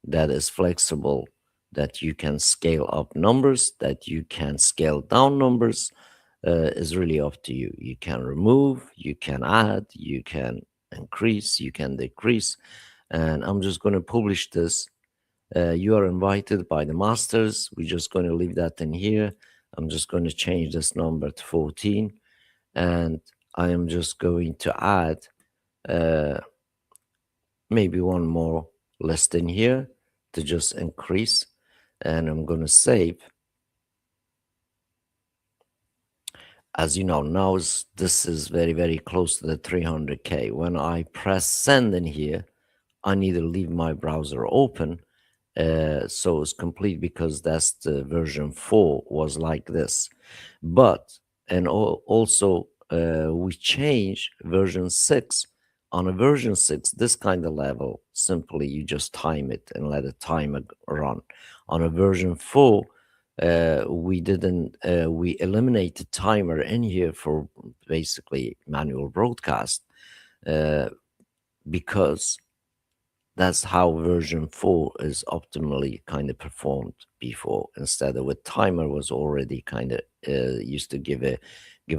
that is flexible, that you can scale up numbers, that you can scale down numbers, is really up to you. You can remove, you can add, you can increase, you can decrease. And I'm just going to publish this. You are invited by the masters. We're just going to leave that in here. I'm just going to change this number to 14. And I am just going to add maybe one more list in here to just increase. And I'm going to save. As you know, now this is very, very close to the 300K. When I press send in here, I need to leave my browser open. So it's complete, because that's the version 4 was like this. But, and also we change version 6. On a version 6, this kind of level, simply you just time it and let the timer run. On a version 4, we eliminated timer in here for basically manual broadcast. because that's how version 4 is optimally kind of performed before, instead of with timer was already kind of used to give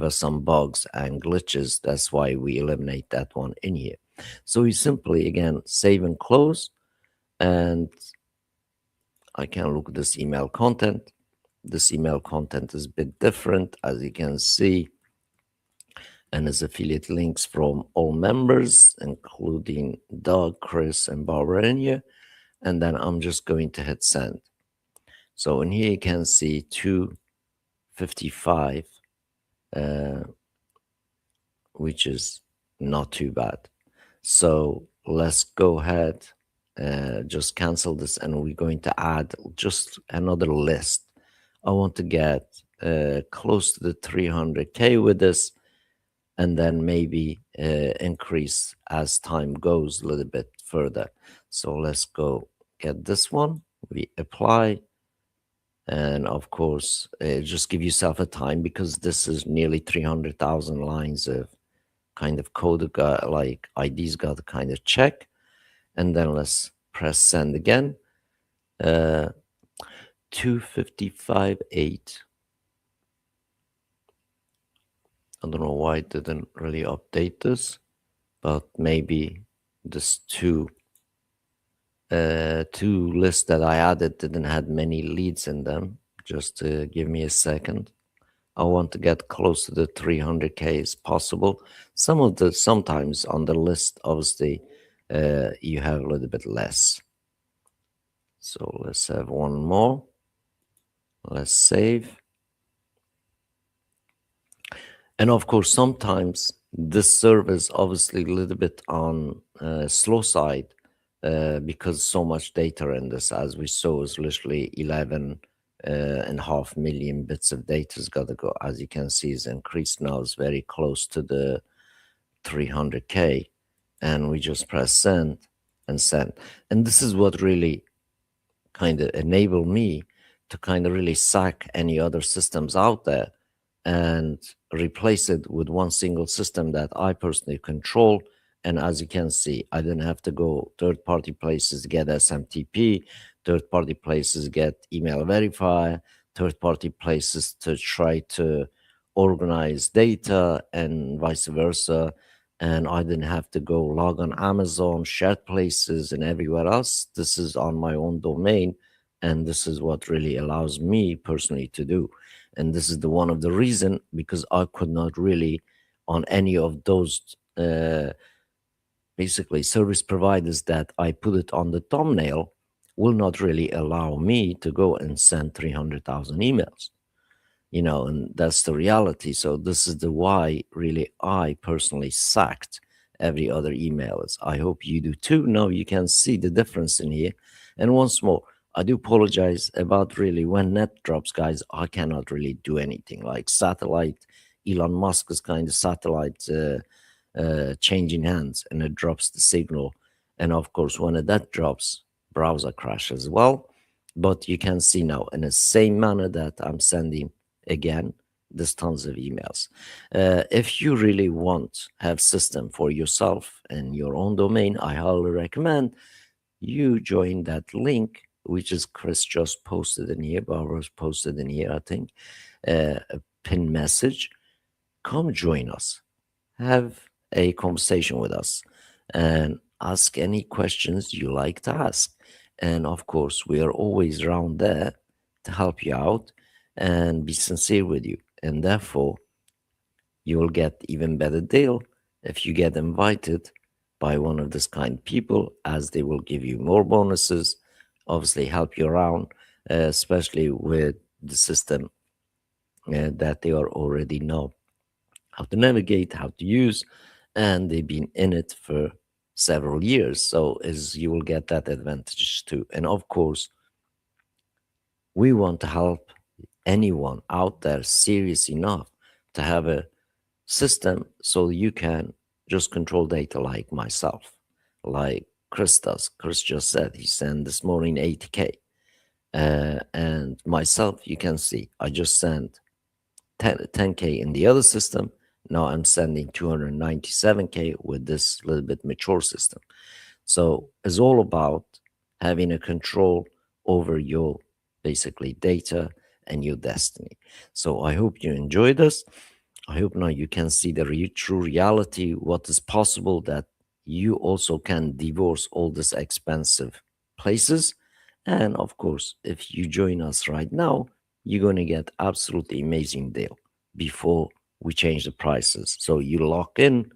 us some bugs and glitches. That's why we eliminate that one in here. So we simply again save and close, and I can look at this email content. This email content is a bit different, as you can see, and there's affiliate links from all members, including Doug, Chris, and Barbara in here. And then I'm just going to hit send. So in here you can see 255, which is not too bad. So let's go ahead, just cancel this, and we're going to add just another list. I want to get close to the 300K with this, and then maybe increase as time goes a little bit further. So let's go get this one. We apply, and of course, just give yourself a time, because this is nearly 300,000 lines of kind of code, like IDs got to kind of check. And then let's press send again. 255.8. I don't know why it didn't really update this, but maybe this two lists that I added didn't have many leads in them. Just give me a second. I want to get close to the 300K as possible. Sometimes on the list, obviously, you have a little bit less. So let's have one more. Let's save. And of course, sometimes this server is obviously a little bit on slow side, because so much data in this, as we saw, is literally 11.5 million bits of data has got to go. As you can see, is increased now, is very close to the 300K, and we just press send and send. And this is what really kind of enabled me to kind of really sack any other systems out there and replace it with one single system that I personally control. And as you can see, I didn't have to go third-party places to get SMTP, third-party places get email verify, third-party places to try to organize data, and vice versa. And I didn't have to go log on Amazon, shared places, and everywhere else. This is on my own domain, and this is what really allows me personally to do. And this is the one of the reason, because I could not really on any of those basically service providers that I put it on the thumbnail will not really allow me to go and send 300,000 emails, and that's the reality. So this is the why really I personally sacked every other email. I hope you do too. Now you can see the difference in here. And once more, I do apologize about really when net drops, guys. I cannot really do anything like satellite. Elon Musk's kind of satellite changing hands, and it drops the signal. And of course, when that drops, browser crash as well. But you can see now in the same manner that I'm sending again, there's tons of emails. If you really want have system for yourself and your own domain, I highly recommend you join that link, which is Chris just posted in here, Barbara's posted in here, I think, a pin message. Come join us, have a conversation with us, and ask any questions you like to ask. And of course, we are always around there to help you out and be sincere with you. And therefore, you will get even better deal if you get invited by one of this kind of people, as they will give you more bonuses, obviously help you around, especially with the system that they are already know how to navigate, how to use, and they've been in it for several years. So as you will get that advantage too. And of course, we want to help anyone out there serious enough to have a system so you can just control data like myself, like Chris does. Chris just said he sent this morning 80K. And myself, you can see, I just sent 10K in the other system. Now I'm sending 297K with this little bit mature system. So it's all about having a control over your basically data and your destiny. So I hope you enjoy this. I hope now you can see the true reality, what is possible, that you also can divorce all these expensive places. And of course, if you join us right now, you're going to get absolutely amazing deal before we change the prices. So you lock in,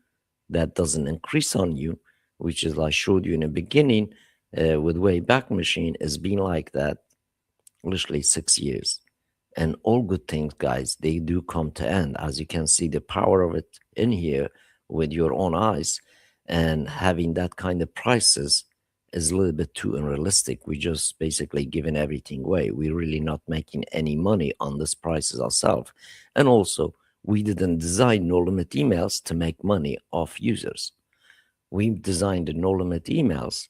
that doesn't increase on you, which is I showed you in the beginning with Wayback Machine, has been like that literally 6 years. And all good things, guys, they do come to end. As you can see, the power of it in here with your own eyes, and having that kind of prices is a little bit too unrealistic. We just basically giving everything away. We're really not making any money on this prices ourselves. And also, we didn't design no limit emails to make money off users. We designed the no limit emails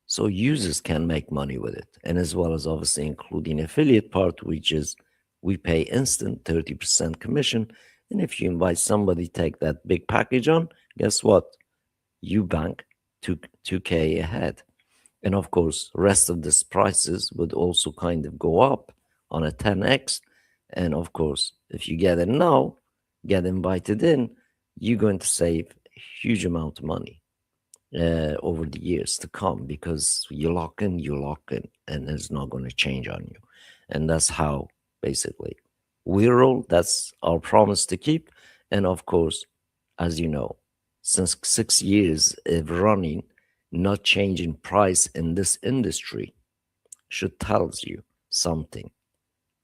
so users can make money with it, and as well as obviously including affiliate part, which is we pay instant 30% commission. And if you invite somebody take that big package on, guess what? You bank 2K ahead. And of course, rest of these prices would also kind of go up on a 10x. And of course, if you get it now, get invited in, you're going to save a huge amount of money over the years to come, because you lock in, and it's not going to change on you. And that's how basically we roll. That's our promise to keep. And of course, as you know, since 6 years of running, not changing price in this industry should tells you something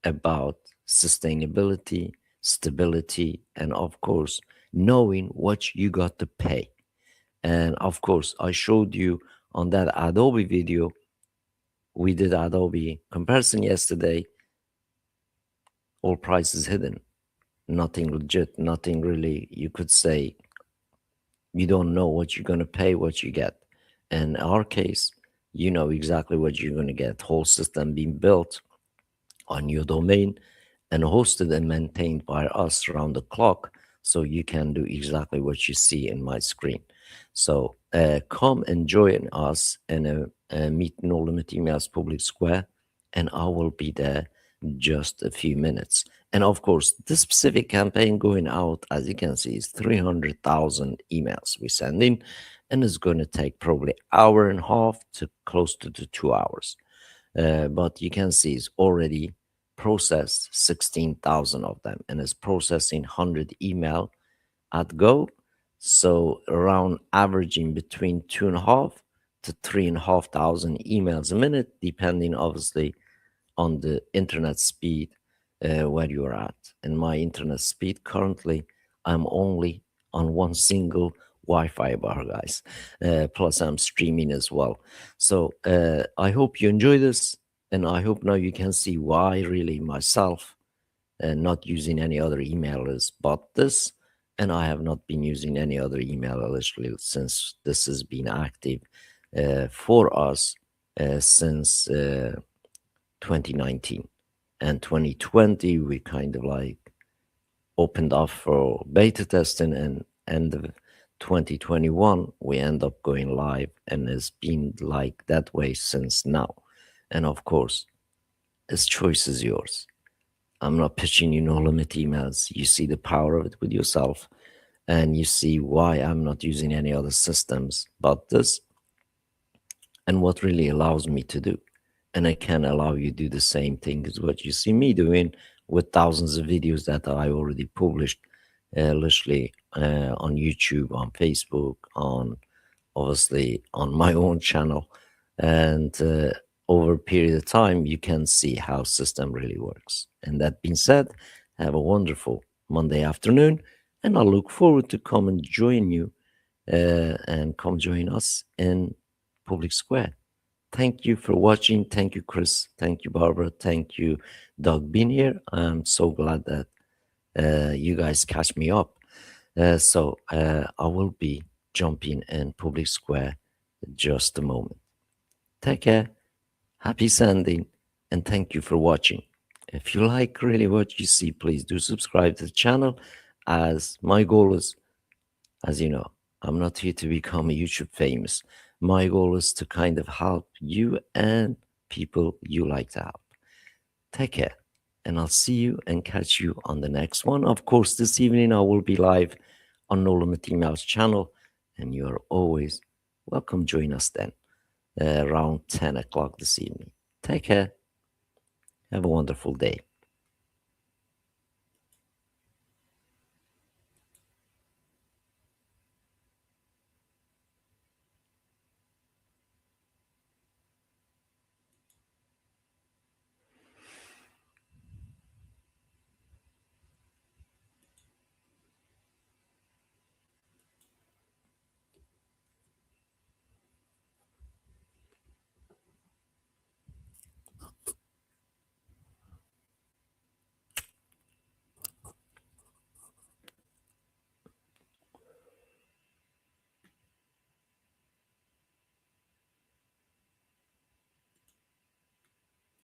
about sustainability, stability, and of course, knowing what you got to pay. And of course, I showed you on that Adobe video. We did Adobe comparison yesterday. All prices hidden, nothing legit, nothing really. You could say you don't know what you're going to pay, what you get. In our case, you know exactly what you're going to get. Whole system being built on your domain and hosted and maintained by us around the clock, so you can do exactly what you see in my screen. So come and join us in a Meet No Limit Emails public square, and I will be there just a few minutes. And of course, this specific campaign going out, as you can see, is 300,000 emails we send in, and it's going to take probably hour and a half to close to the 2 hours. But you can see it's already processed 16,000 of them, and it's processing 100 email at go. So around averaging between 2.5 to 3,500 emails a minute, depending obviously on the internet speed where you're at. And my internet speed currently, I'm only on one single Wi-Fi bar, guys. Plus I'm streaming as well. So I hope you enjoy this, and I hope now you can see why really myself not using any other emailers bought this, and I have not been using any other emailer literally since this has been active for us since 2019. And 2020 we kind of like opened up for beta testing, and end of 2021 we end up going live, and it's been like that way since now. And of course, this choice is yours. I'm not pitching you no limit emails. You see the power of it with yourself, and you see why I'm not using any other systems but this, and what really allows me to do. And I can allow you to do the same thing as what you see me doing with thousands of videos that I already published, literally on YouTube, on Facebook, on obviously on my own channel. And over a period of time, you can see how system really works. And that being said, have a wonderful Monday afternoon, and I look forward to come and join you and come join us in Public Square. Thank you for watching. Thank you, Chris. Thank you, Barbara. Thank you, Doug, being here. I'm so glad that you guys catch me up. So I will be jumping in Public Square in just a moment. Take care. Happy sending, and thank you for watching. If you like really what you see, please do subscribe to the channel as my goal is, as you know, I'm not here to become YouTube famous. My goal is to kind of help you and people you like to help. Take care, and I'll see you and catch you on the next one. Of course, this evening I will be live on No Limit Emails channel, and you are always welcome. Join us then around 10 o'clock this evening. Take care. Have a wonderful day.